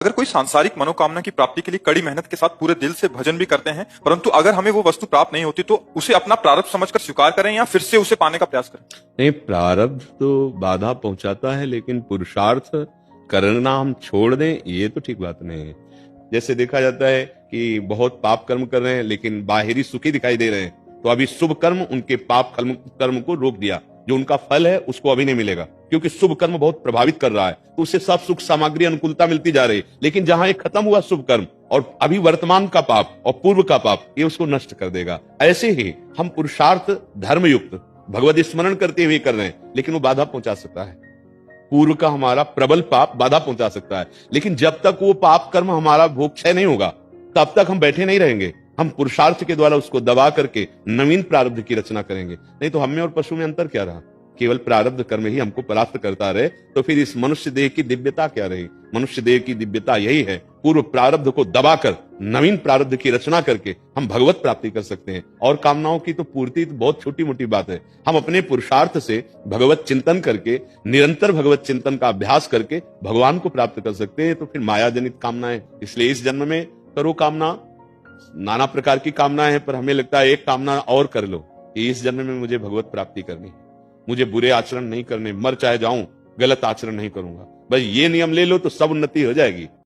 अगर कोई सांसारिक मनोकामना की प्राप्ति के लिए कड़ी मेहनत के साथ पूरे दिल से भजन भी करते हैं, परंतु अगर हमें वो वस्तु प्राप्त नहीं होती तो उसे अपना प्रारब्ध समझकर स्वीकार करें या फिर से उसे पाने का प्रयास करें? नहीं, प्रारब्ध तो बाधा पहुंचाता है, लेकिन पुरुषार्थ करना हम छोड़ दें ये तो ठीक बात नहीं है। जैसे देखा जाता है कि बहुत पाप कर्म कर रहे हैं लेकिन बाहरी सुखी दिखाई दे रहे हैं, तो अभी शुभ कर्म उनके पाप कर्म को रोक दिया। जो उनका फल है उसको अभी नहीं मिलेगा, क्योंकि शुभ कर्म बहुत प्रभावित कर रहा है, तो उससे सब सुख सामग्री अनुकूलता मिलती जा रही है। लेकिन जहां ये खत्म हुआ शुभ कर्म और अभी वर्तमान का पाप और पूर्व का पाप, ये उसको नष्ट कर देगा। ऐसे ही हम पुरुषार्थ धर्मयुक्त भगवत स्मरण करते हुए कर रहे हैं, लेकिन वो बाधा पहुंचा सकता है। पूर्व का हमारा प्रबल पाप बाधा पहुंचा सकता है, लेकिन जब तक वो पाप कर्म हमारा भोग क्षय नहीं होगा तब तक हम बैठे नहीं रहेंगे। हम पुरुषार्थ के द्वारा उसको दबा करके नवीन प्रारब्ध की रचना करेंगे। नहीं तो हमें और पशु में अंतर क्या रहा? केवल प्रारब्ध कर्म ही हमको परास्त करता रहे, तो फिर इस मनुष्य देह की दिव्यता क्या रही? मनुष्य देह की दिव्यता यही है, पूर्व प्रारब्ध को दबाकर नवीन प्रारब्ध की रचना करके हम भगवत प्राप्ति कर सकते हैं। और कामनाओं की तो पूर्ति तो बहुत छोटी मोटी बात है। हम अपने पुरुषार्थ से भगवत चिंतन करके, निरंतर भगवत चिंतन का अभ्यास करके भगवान को प्राप्त कर सकते हैं। तो फिर माया जनित कामनाएं, इसलिए इस जन्म में करो कामना। नाना प्रकार की कामनाएं हैं, पर हमें लगता है एक कामना और कर लो कि इस जन्म में मुझे भगवत प्राप्ति करनी है, मुझे बुरे आचरण नहीं करने, मर चाहे जाऊं गलत आचरण नहीं करूंगा। बस ये नियम ले लो तो सब उन्नति हो जाएगी।